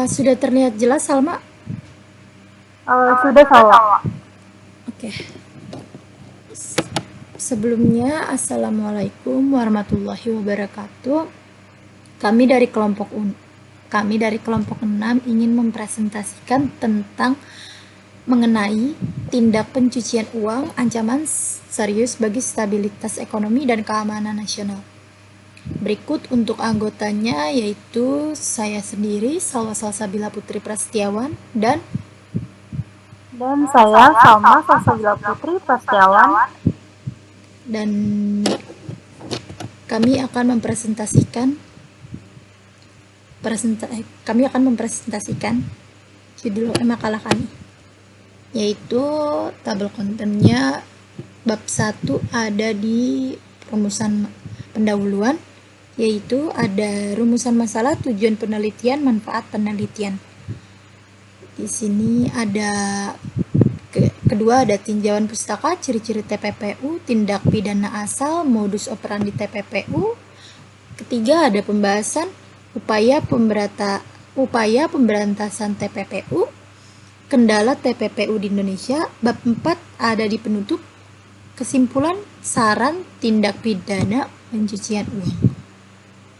Sudah terlihat jelas, Salma? Sudah Salwa. Oke. Sebelumnya, Assalamualaikum warahmatullahi wabarakatuh. Kami dari kelompok 6 ingin mempresentasikan tentang mengenai tindak pencucian uang, ancaman serius bagi stabilitas ekonomi dan keamanan nasional. Berikut untuk anggotanya yaitu saya sendiri, Salwa Salsabila Putri Prasetyawan, dan Saya Salma Salsabila Putri Prasetyawan. kami akan mempresentasikan judul makalah kami, yaitu tabel kontennya. Bab 1 ada di rumusan pendahuluan, yaitu ada rumusan masalah, tujuan penelitian, manfaat penelitian. Di sini ada kedua ada tinjauan pustaka, ciri-ciri TPPU, tindak pidana asal, modus operandi TPPU. Ketiga ada pembahasan upaya pemberantasan TPPU, kendala TPPU di Indonesia. Bab 4 ada di penutup, kesimpulan, saran, tindak pidana pencucian uang.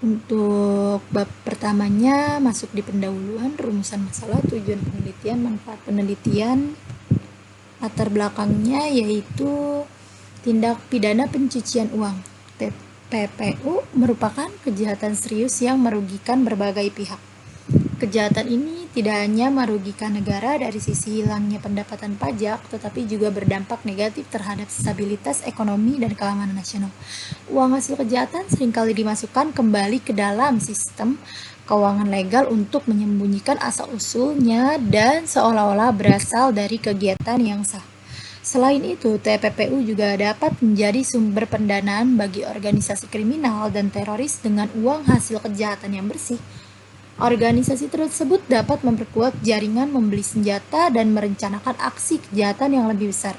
Untuk bab pertamanya masuk di pendahuluan, rumusan masalah, tujuan penelitian, manfaat penelitian. Latar belakangnya yaitu tindak pidana pencucian uang. TPPU merupakan kejahatan serius yang merugikan berbagai pihak. Kejahatan ini tidak hanya merugikan negara dari sisi hilangnya pendapatan pajak, tetapi juga berdampak negatif terhadap stabilitas ekonomi dan keamanan nasional. Uang hasil kejahatan seringkali dimasukkan kembali ke dalam sistem keuangan legal untuk menyembunyikan asal-usulnya dan seolah-olah berasal dari kegiatan yang sah. Selain itu, TPPU juga dapat menjadi sumber pendanaan bagi organisasi kriminal dan teroris dengan uang hasil kejahatan yang bersih. Organisasi tersebut dapat memperkuat jaringan membeli senjata dan merencanakan aksi kejahatan yang lebih besar.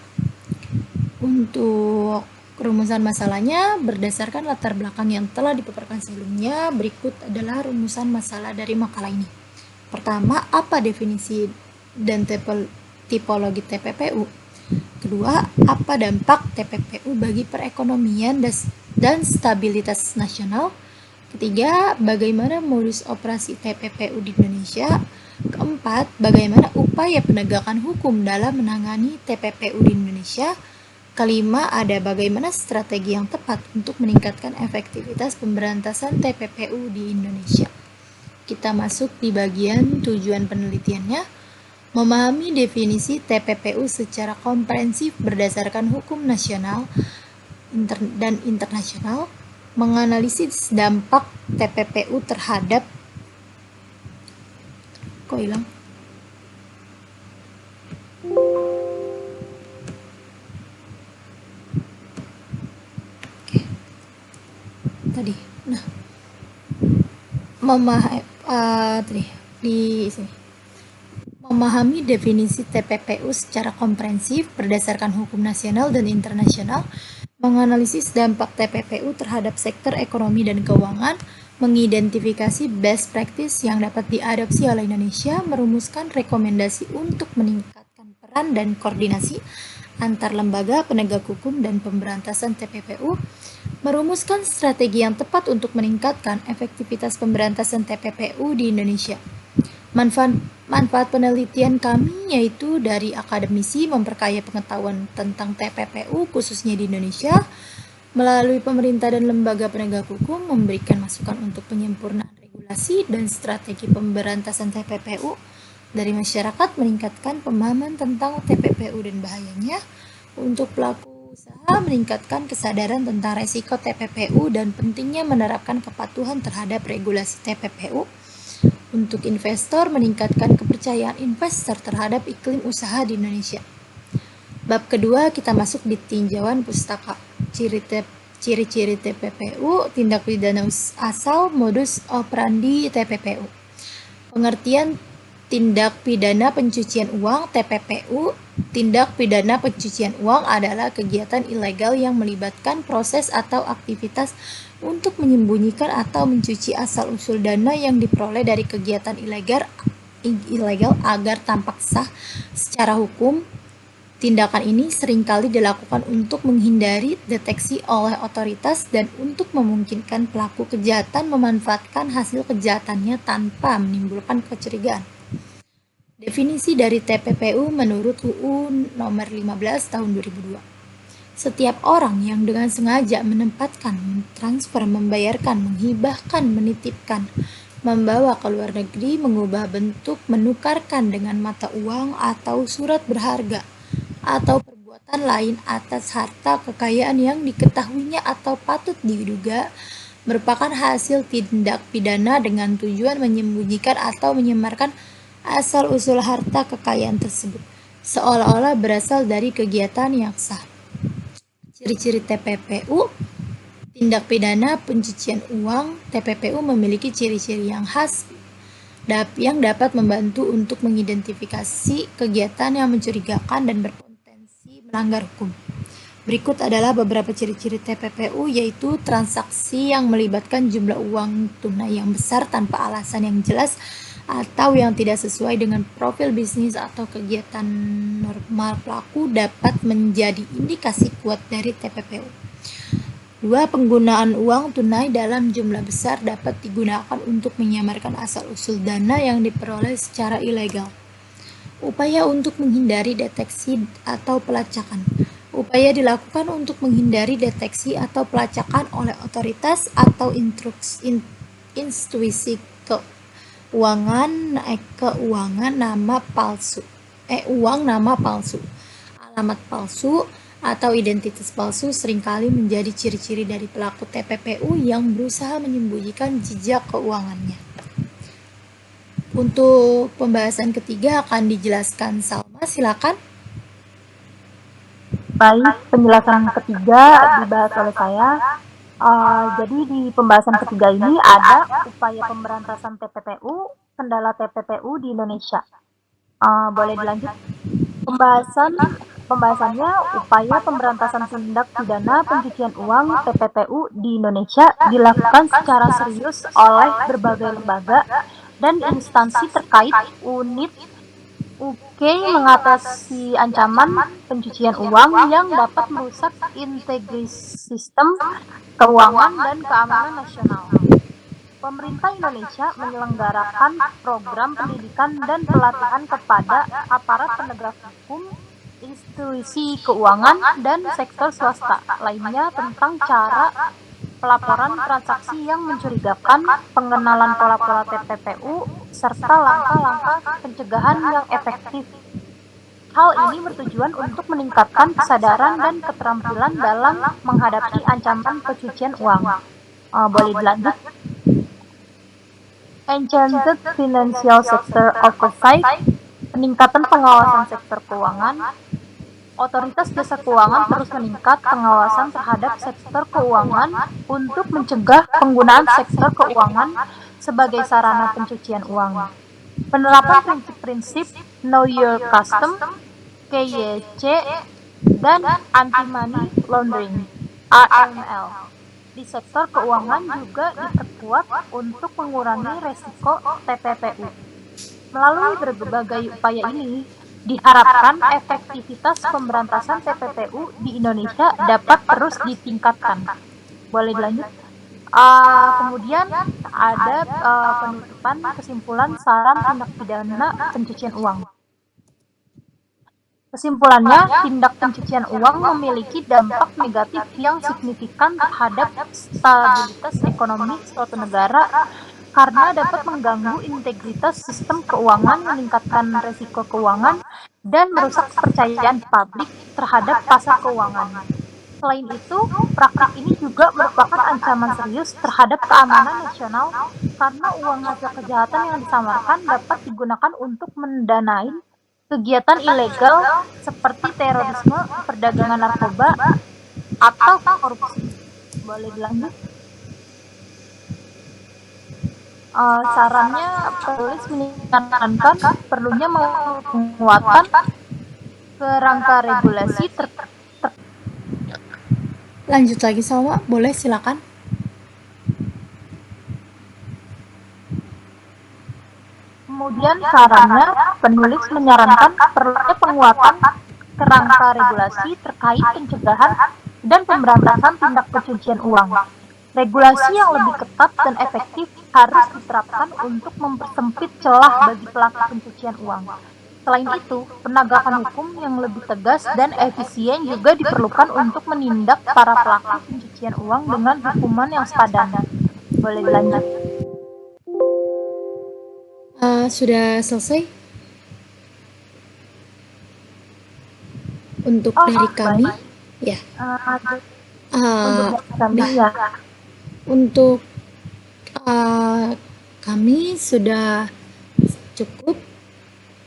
Untuk rumusan masalahnya berdasarkan latar belakang yang telah dipaparkan sebelumnya, berikut adalah rumusan masalah dari makalah ini. Pertama, apa definisi dan tipologi TPPU? Kedua, apa dampak TPPU bagi perekonomian dan stabilitas nasional? Ketiga, bagaimana modus operasi TPPU di Indonesia? Keempat, bagaimana upaya penegakan hukum dalam menangani TPPU di Indonesia? Kelima, ada bagaimana strategi yang tepat untuk meningkatkan efektivitas pemberantasan TPPU di Indonesia. Kita masuk di bagian tujuan penelitiannya. Memahami definisi TPPU secara komprehensif berdasarkan hukum nasional dan internasional. Menganalisis dampak TPPU terhadap memahami definisi TPPU secara komprehensif berdasarkan hukum nasional dan internasional, menganalisis dampak TPPU terhadap sektor ekonomi dan keuangan, mengidentifikasi best practice yang dapat diadopsi oleh Indonesia, merumuskan rekomendasi untuk meningkatkan peran dan koordinasi antar lembaga penegak hukum dan pemberantasan TPPU, merumuskan strategi yang tepat untuk meningkatkan efektivitas pemberantasan TPPU di Indonesia. Manfaat penelitian kami yaitu dari akademisi memperkaya pengetahuan tentang TPPU khususnya di Indonesia, melalui pemerintah dan lembaga penegak hukum memberikan masukan untuk penyempurnaan regulasi dan strategi pemberantasan TPPU, dari masyarakat meningkatkan pemahaman tentang TPPU dan bahayanya, untuk pelaku usaha meningkatkan kesadaran tentang resiko TPPU dan pentingnya menerapkan kepatuhan terhadap regulasi TPPU, untuk investor meningkatkan kepercayaan investor terhadap iklim usaha di Indonesia. Bab kedua kita masuk di tinjauan pustaka, ciri-ciri TPPU, tindak pidana asal, modus operandi TPPU. Pengertian tindak pidana pencucian uang TPPU. Tindak pidana pencucian uang adalah kegiatan ilegal yang melibatkan proses atau aktivitas untuk menyembunyikan atau mencuci asal-usul dana yang diperoleh dari kegiatan ilegal agar tampak sah secara hukum. Tindakan ini seringkali dilakukan untuk menghindari deteksi oleh otoritas dan untuk memungkinkan pelaku kejahatan memanfaatkan hasil kejahatannya tanpa menimbulkan kecurigaan. Definisi dari TPPU menurut UU Nomor 15 Tahun 2002. Setiap orang yang dengan sengaja menempatkan, mentransfer, membayarkan, menghibahkan, menitipkan, membawa ke luar negeri, mengubah bentuk, menukarkan dengan mata uang atau surat berharga, atau perbuatan lain atas harta kekayaan yang diketahuinya atau patut diduga merupakan hasil tindak pidana dengan tujuan menyembunyikan atau menyamarkan asal-usul harta kekayaan tersebut, seolah-olah berasal dari kegiatan yang sah. Ciri-ciri TPPU. Tindak pidana pencucian uang TPPU memiliki ciri-ciri yang khas yang dapat membantu untuk mengidentifikasi kegiatan yang mencurigakan dan berpotensi melanggar hukum. Berikut adalah beberapa ciri-ciri TPPU, yaitu transaksi yang melibatkan jumlah uang tunai yang besar tanpa alasan yang jelas atau yang tidak sesuai dengan profil bisnis atau kegiatan normal pelaku dapat menjadi indikasi kuat dari TPPU. 2. Penggunaan uang tunai dalam jumlah besar dapat digunakan untuk menyamarkan asal-usul dana yang diperoleh secara ilegal. Upaya untuk menghindari deteksi atau pelacakan. Upaya dilakukan untuk menghindari deteksi atau pelacakan oleh otoritas atau institusi keuangan uang nama palsu, alamat palsu, atau identitas palsu seringkali menjadi ciri-ciri dari pelaku TPPU yang berusaha menyembunyikan jejak keuangannya. Untuk pembahasan ketiga akan dijelaskan Salma, silakan. Baik, penjelasan ketiga dibahas oleh saya. Jadi di pembahasan ketiga ini ada upaya pemberantasan TPPU, kendala TPPU di Indonesia. Boleh dilanjut? Pembahasannya upaya pemberantasan tindak pidana pencucian uang TPPU di Indonesia dilakukan secara serius oleh berbagai lembaga dan instansi terkait. Unit UK mengatasi ancaman pencucian uang yang dapat merusak integritas sistem keuangan dan keamanan nasional. Pemerintah Indonesia menyelenggarakan program pendidikan dan pelatihan kepada aparat penegak hukum, institusi keuangan, dan sektor swasta lainnya tentang cara pelaporan transaksi yang mencurigakan, pengenalan pola-pola TPPU, serta langkah-langkah pencegahan yang efektif. Hal ini bertujuan untuk meningkatkan kesadaran dan keterampilan dalam menghadapi ancaman pencucian uang. Boleh dilanjut? Enhanced Financial Sector Oversight, peningkatan pengawasan sektor keuangan. Otoritas jasa keuangan terus meningkat pengawasan terhadap sektor keuangan untuk mencegah penggunaan sektor keuangan sebagai sarana pencucian uang. Penerapan prinsip-prinsip Know Your Customer, KYC, dan Anti-Money Laundering, AML. Di sektor keuangan juga diperkuat untuk mengurangi resiko TPPU. Melalui berbagai upaya ini, diharapkan efektivitas pemberantasan TPPU di Indonesia dapat terus ditingkatkan. Boleh dilanjut? Kemudian ada penutupan kesimpulan saran tindak pidana pencucian uang. Kesimpulannya, tindak pencucian uang memiliki dampak negatif yang signifikan terhadap stabilitas ekonomi suatu negara karena dapat mengganggu integritas sistem keuangan, meningkatkan resiko keuangan, dan merusak kepercayaan publik terhadap pasar keuangan. Selain itu, praktik ini juga merupakan ancaman serius terhadap keamanan nasional karena uang hasil kejahatan yang disamarkan dapat digunakan untuk mendanai kegiatan ilegal seperti terorisme, perdagangan narkoba, atau korupsi. Boleh dilanjut? Sarannya penulis menyarankan perlunya menguatkan kerangka regulasi Lanjut lagi Salma, boleh silakan. kemudian Kemudian sarannya, penulis menyarankan perlunya penguatan kerangka regulasi terkait pencegahan dan pemberantasan tindak pencucian uang. Regulasi yang lebih ketat dan efektif harus diterapkan untuk mempersempit celah bagi pelaku pencucian uang. Selain itu, penegakan hukum yang lebih tegas dan efisien juga diperlukan untuk menindak para pelaku pencucian uang dengan hukuman yang sepadan. Boleh dilanjut. Sudah selesai untuk Oh, dari kami, baik. ya. Untuk Uh, kami nah, ya. untuk kami sudah cukup.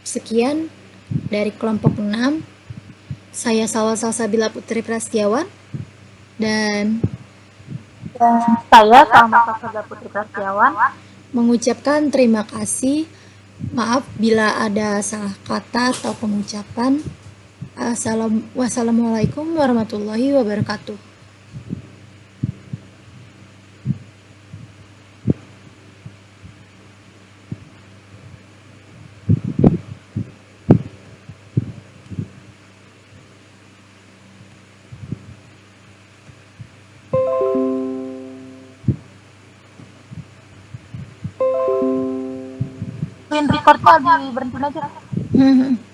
Sekian dari kelompok 6. Saya Salsabila Putri Prastiawan dan saya sama Salsabila Putri Prastiawan mengucapkan terima kasih. Maaf bila ada salah kata atau pengucapan. Wassalamualaikum warahmatullahi wabarakatuh. Screen recordnya diberhentiin aja.